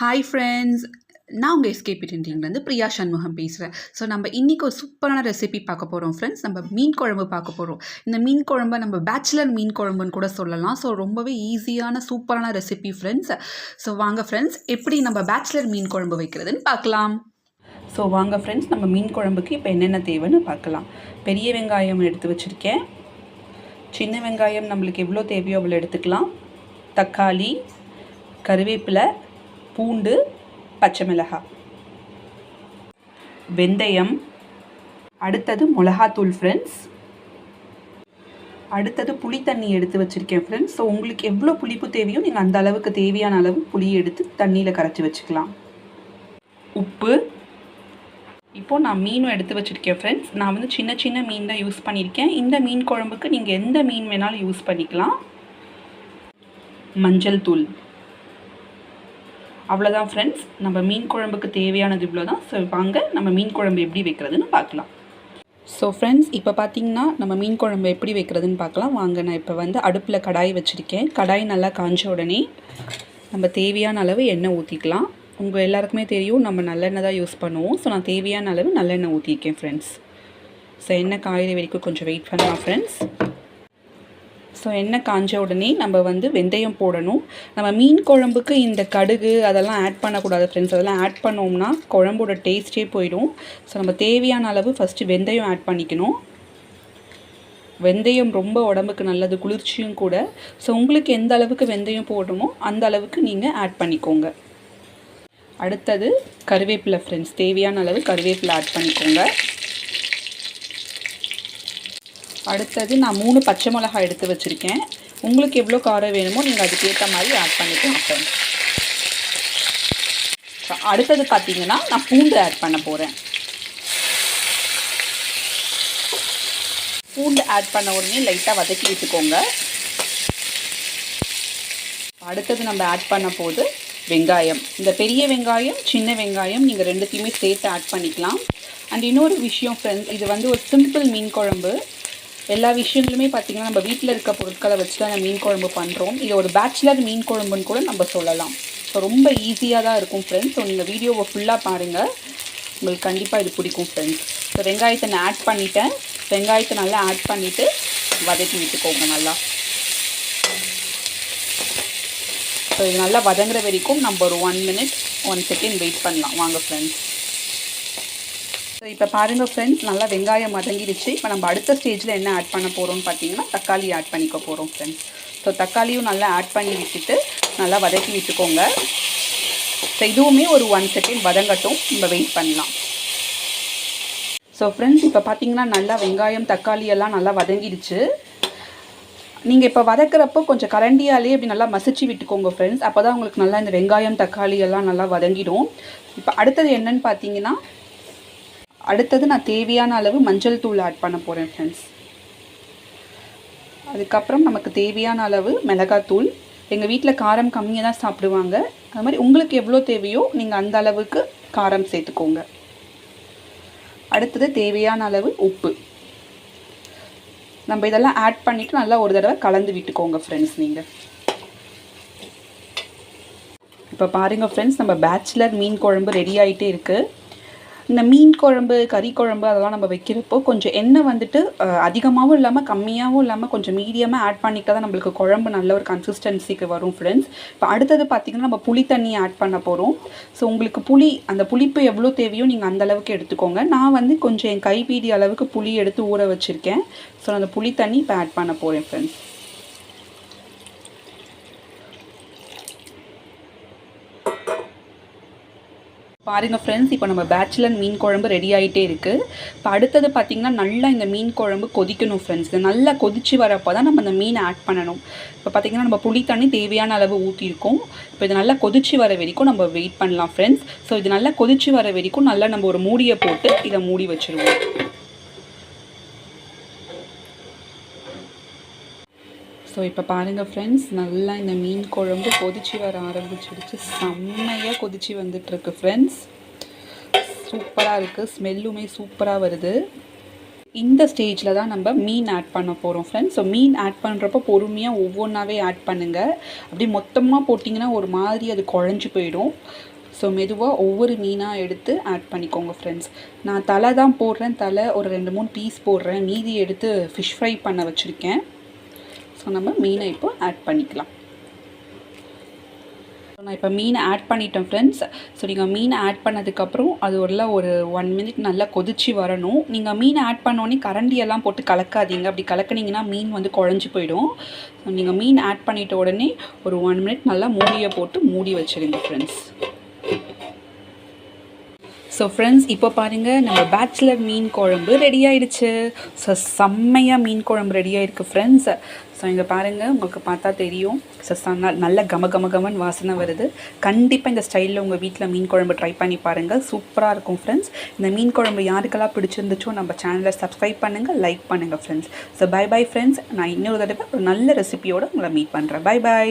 Hi friends, நான் உங்கள் SKB டென்டிங்லேருந்து Priya Shanmugam பேசுகிறேன். ஸோ நம்ம இன்றைக்கி ஒரு சூப்பரான ரெசிபி பார்க்க போகிறோம் ஃப்ரெண்ட்ஸ். நம்ம மீன் குழம்பு பார்க்க போகிறோம். இந்த மீன் குழம்பை நம்ம பேச்சுலர் மீன் குழம்புன்னு கூட சொல்லலாம். ஸோ ரொம்பவே ஈஸியான சூப்பரான ரெசிபி ஃப்ரெண்ட்ஸ். ஸோ வாங்க ஃப்ரெண்ட்ஸ், எப்படி நம்ம பேச்சுலர் மீன் குழம்பு வைக்கிறதுன்னு பார்க்கலாம். ஸோ வாங்க ஃப்ரெண்ட்ஸ், நம்ம மீன் குழம்புக்கு இப்போ என்னென்ன தேவைன்னு பார்க்கலாம். பெரிய வெங்காயம் எடுத்து வச்சுருக்கேன். சின்ன வெங்காயம் நம்மளுக்கு எவ்வளோ தேவையோ அவ்வளோ எடுத்துக்கலாம். தக்காளி, கருவேப்பிலை, பூண்டு, பச்சை மிளகாய், வெந்தயம், அடுத்தது மிளகாத்தூள் ஃப்ரெண்ட்ஸ். அடுத்தது புளி தண்ணி எடுத்து வச்சுருக்கேன் ஃப்ரெண்ட்ஸ். ஸோ உங்களுக்கு எவ்வளோ புளிப்பு தேவையோ நீங்கள் அந்த அளவுக்கு தேவையான அளவு புளி எடுத்து தண்ணியில் கரைச்சி வச்சுக்கலாம். உப்பு. இப்போது நான் மீனும் எடுத்து வச்சுருக்கேன் ஃப்ரெண்ட்ஸ். நான் வந்து சின்ன சின்ன மீன் தான் யூஸ் பண்ணியிருக்கேன். இந்த மீன் குழம்புக்கு நீங்கள் எந்த மீன் வேணாலும் யூஸ் பண்ணிக்கலாம். மஞ்சள் தூள். அவ்வளோதான் ஃப்ரெண்ட்ஸ், நம்ம மீன் குழம்புக்கு தேவையானது இவ்வளோ தான். ஸோ வாங்க நம்ம மீன் குழம்பு எப்படி வைக்கிறதுன்னு பார்க்கலாம். ஸோ ஃப்ரெண்ட்ஸ், இப்போ பார்த்தீங்கன்னா நம்ம மீன் குழம்பு எப்படி வைக்கிறதுன்னு பார்க்கலாம் வாங்க. நான் இப்போ வந்து அடுப்பில் கடாய் வச்சுருக்கேன். கடாய் நல்லா காஞ்ச உடனே நம்ம தேவையான அளவு எண்ணெய் ஊற்றிக்கலாம். உங்கள் எல்லாருக்குமே தெரியும் நம்ம நல்லெண்ணெய் தான் யூஸ் பண்ணுவோம். ஸோ நான் தேவையான அளவு நல்லெண்ணெய் ஊற்றிருக்கேன் ஃப்ரெண்ட்ஸ். ஸோ எண்ணெய் காயிற வரைக்கும் கொஞ்சம் வெயிட் பண்ணலாம் ஃப்ரெண்ட்ஸ். ஸோ எண்ணெய் காஞ்ச உடனே நம்ம வந்து வெந்தயம் போடணும். நம்ம மீன் குழம்புக்கு இந்த கடுகு அதெல்லாம் ஆட் பண்ணக்கூடாது ஃப்ரெண்ட்ஸ். அதெல்லாம் ஆட் பண்ணோம்னா குழம்போட டேஸ்ட்டே போயிடும். ஸோ நம்ம தேவையான அளவு ஃபஸ்ட்டு வெந்தயம் ஆட் பண்ணிக்கணும். வெந்தயம் ரொம்ப உடம்புக்கு நல்லது, குளிர்ச்சியும் கூட. ஸோ உங்களுக்கு எந்த அளவுக்கு வெந்தயம் போடணுமோ அந்த அளவுக்கு நீங்கள் ஆட் பண்ணிக்கோங்க. அடுத்தது கருவேப்பிலை ஃப்ரெண்ட்ஸ். தேவையான அளவு கருவேப்பிலை ஆட் பண்ணிக்கோங்க. அடுத்தது நான் 3 பச்சை மிளகாய் எடுத்து வச்சுருக்கேன். உங்களுக்கு எவ்வளோ காரம் வேணுமோ நீங்கள் அதுக்கேற்ற மாதிரி ஆட் பண்ணிக்கலாம் ஃப்ரெண்ட்ஸ். அடுத்தது பார்த்தீங்கன்னா நான் பூண்டு ஆட் பண்ண போகிறேன். பூண்டு ஆட் பண்ண உடனே லைட்டாக வதக்கி விட்டுக்கோங்க. அடுத்தது நம்ம ஆட் பண்ண போது வெங்காயம். இந்த பெரிய வெங்காயம், சின்ன வெங்காயம் நீங்கள் ரெண்டுத்தையுமே சேர்த்து ஆட் பண்ணிக்கலாம். அண்ட் இன்னொரு விஷயம் ஃப்ரெண்ட்ஸ், இது வந்து ஒரு சிம்பிள் மீன் குழம்பு. எல்லா விஷயங்களுமே பார்த்திங்கன்னா நம்ம வீட்டில் இருக்க பொருட்களை வச்சு தான் நம்ம மீன் குழம்பு பண்ணுறோம். இது ஒரு பேச்சுலர் மீன் குழம்புன்னு கூட நம்ம சொல்லலாம். ஸோ ரொம்ப ஈஸியாக தான் இருக்கும் ஃப்ரெண்ட்ஸ். ஸோ நீங்கள் வீடியோவை ஃபுல்லாக பாருங்கள், உங்களுக்கு கண்டிப்பாக இது பிடிக்கும் ஃப்ரெண்ட்ஸ். ஸோ வெங்காயத்தை நான் ஆட் பண்ணிட்டேன். வெங்காயத்தை நல்லா ஆட் பண்ணிவிட்டு வதக்கி விட்டுக்கோங்க நல்லா. ஸோ இது நல்லா வதங்குற வரைக்கும் நம்ம ஒரு 1 minute 1 second வெயிட் பண்ணலாம் வாங்க ஃப்ரெண்ட்ஸ். ஸோ இப்போ பாருங்கள் ஃப்ரெண்ட்ஸ், நல்லா வெங்காயம் வதங்கிடுச்சு. இப்போ நம்ம அடுத்த ஸ்டேஜில் என்ன ஆட் பண்ண போகிறோம்னு பார்த்தீங்கன்னா தக்காளி ஆட் பண்ணிக்க போகிறோம் ஃப்ரெண்ட்ஸ். ஸோ தக்காளியும் நல்லா ஆட் பண்ணி விட்டுட்டு நல்லா வதக்கி விட்டுக்கோங்க. ஸோ இதுவுமே ஒரு 1 second வதங்கட்டும், நம்ம வெயிட் பண்ணலாம். ஸோ ஃப்ரெண்ட்ஸ், இப்போ பார்த்தீங்கன்னா நல்லா வெங்காயம் தக்காளி எல்லாம் நல்லா வதங்கிடுச்சு. நீங்கள் இப்போ வதக்கிறப்போ கொஞ்சம் கரண்டியாலே அப்படி நல்லா மசிச்சு விட்டுக்கோங்க ஃப்ரெண்ட்ஸ். அப்போ தான் உங்களுக்கு நல்லா இந்த வெங்காயம் தக்காளி எல்லாம் நல்லா வதங்கிடும். இப்போ அடுத்தது என்னன்னு பார்த்தீங்கன்னா, அடுத்தது நான் தேவையான அளவு மஞ்சள் தூள் ஆட் பண்ண போகிறேன் ஃப்ரெண்ட்ஸ். அதுக்கப்புறம் நமக்கு தேவையான அளவு மிளகாத்தூள். எங்கள் வீட்டில் காரம் கம்மியாக தான் சாப்பிடுவாங்க. அது மாதிரி உங்களுக்கு எவ்வளோ தேவையோ நீங்கள் அந்த அளவுக்கு காரம் சேர்த்துக்கோங்க. அடுத்தது தேவையான அளவு உப்பு. நம்ம இதெல்லாம் ஆட் பண்ணிவிட்டு நல்லா ஒரு தடவை கலந்து விட்டுக்கோங்க ஃப்ரெண்ட்ஸ். நீங்கள் இப்போ பாருங்கள் ஃப்ரெண்ட்ஸ், நம்ம பேச்சுலர் மீன் குழம்பு ரெடி ஆகிட்டே இருக்குது. இந்த மீன் குழம்பு, கறி குழம்பு அதெல்லாம் நம்ம வைக்கிறப்போ கொஞ்சம் எண்ணெய் வந்துட்டு அதிகமாகவும் இல்லாமல் கம்மியாகவும் இல்லாமல் கொஞ்சம் மீடியமாக ஆட் பண்ணிக்கிட்டால் தான் நம்மளுக்கு குழம்பு நல்ல ஒரு கன்சிஸ்டன்சிக்கு வரும் ஃப்ரெண்ட்ஸ். இப்போ அடுத்தது பார்த்திங்கன்னா நம்ம புளி தண்ணி ஆட் பண்ண போகிறோம். ஸோ உங்களுக்கு அந்த புளிப்பு எவ்வளோ தேவையோ நீங்கள் அந்த அளவுக்கு எடுத்துக்கோங்க. நான் வந்து கொஞ்சம் என் கைப்பீடி அளவுக்கு புளி எடுத்து ஊற வச்சுருக்கேன். ஸோ அந்த புளி தண்ணி இப்போ ஆட் பண்ண போகிறேன் ஃப்ரெண்ட்ஸ். பாருங்கள் ஃப்ரெண்ட்ஸ், இப்போ நம்ம பேச்சுலர் மீன் குழம்பு ரெடி ஆகிட்டே இருக்குது. இப்போ அடுத்தது பார்த்திங்கன்னா நல்லா இந்த மீன் குழம்பு கொதிக்கணும் ஃப்ரெண்ட்ஸ். இது நல்லா கொதித்து வரப்போ தான் நம்ம இந்த மீனை ஆட் பண்ணணும். இப்போ பார்த்திங்கன்னா நம்ம புளி தண்ணி தேவையான அளவு ஊற்றிருக்கோம். இப்போ இது நல்லா கொதித்து வர வரைக்கும் நம்ம வெயிட் பண்ணலாம் ஃப்ரெண்ட்ஸ். ஸோ இது நல்லா கொதித்து வர வரைக்கும் நல்லா நம்ம ஒரு மூடியை போட்டு இதை மூடி வச்சுருவோம். ஸோ இப்போ பாருங்கள் ஃப்ரெண்ட்ஸ், நல்லா இந்த மீன் குழம்பு கொதிச்சு வர ஆரம்பிச்சிடுச்சு. செம்மையாக கொதிச்சு வந்துட்டுருக்கு ஃப்ரெண்ட்ஸ். சூப்பராக இருக்குது, ஸ்மெல்லுமே சூப்பராக வருது. இந்த ஸ்டேஜில் தான் நம்ம மீன் ஆட் பண்ண போகிறோம் ஃப்ரெண்ட்ஸ். ஸோ மீன் ஆட் பண்ணுறப்போ பொறுமையாக ஒவ்வொன்றாவே ஆட் பண்ணுங்கள். அப்படி மொத்தமாக போட்டிங்கன்னா ஒரு மாதிரி அது குழஞ்சி போயிடும். ஸோ மெதுவாக ஒவ்வொரு மீனாக எடுத்து ஆட் பண்ணிக்கோங்க ஃப்ரெண்ட்ஸ். நான் தலை தான் போடுறேன், தலை ஒரு 2-3 பீஸ் போடுறேன், மீதி எடுத்து ஃபிஷ் ஃப்ரை பண்ண வச்சுருக்கேன். ஸோ நம்ம மீனை இப்போ ஆட் பண்ணிக்கலாம். நான் இப்போ மீனை ஆட் பண்ணிட்டேன் ஃப்ரெண்ட்ஸ். ஸோ நீங்கள் மீனை ஆட் பண்ணதுக்கப்புறம் அது ஒரு 1 மினிட் நல்லா கொதிச்சு வரணும். நீங்கள் மீனை ஆட் பண்ணோன்னே கரண்டியெல்லாம் போட்டு கலக்காதீங்க. அப்படி கலக்குனீங்கன்னா மீன் வந்து குழஞ்சி போயிடும். ஸோ நீங்கள் மீன் ஆட் பண்ணிட்ட உடனே ஒரு 1 மினிட் நல்லா மூடியை போட்டு மூடி வச்சுருங்க ஃப்ரெண்ட்ஸ். ஸோ ஃப்ரெண்ட்ஸ், இப்போ பாருங்கள் நம்ம பேச்சுலர் மீன் குழம்பு ரெடி ஆகிடுச்சு. ஸோ செம்மையாக மீன் குழம்பு ரெடி ஆகிருக்கு ஃப்ரெண்ட்ஸ். ஸோ இங்கே பாருங்கள், உங்களுக்கு பார்த்தா தெரியும். ஸோ நல்ல கமன்னு வாசனை வருது. கண்டிப்பாக இந்த ஸ்டைலில் உங்கள் வீட்டில் மீன் குழம்பு ட்ரை பண்ணி பாருங்கள், சூப்பராக இருக்கும் ஃப்ரெண்ட்ஸ். இந்த மீன் குழம்பு யாருக்கெல்லாம் பிடிச்சிருந்துச்சோ நம்ம சேனலை சப்ஸ்கிரைப் பண்ணுங்கள், லைக் பண்ணுங்கள் ஃப்ரெண்ட்ஸ். So bye friends. நான் இன்னொரு தடவை ஒரு நல்ல ரெசிபியோடு உங்களை மீட் பண்ணுறேன். பை.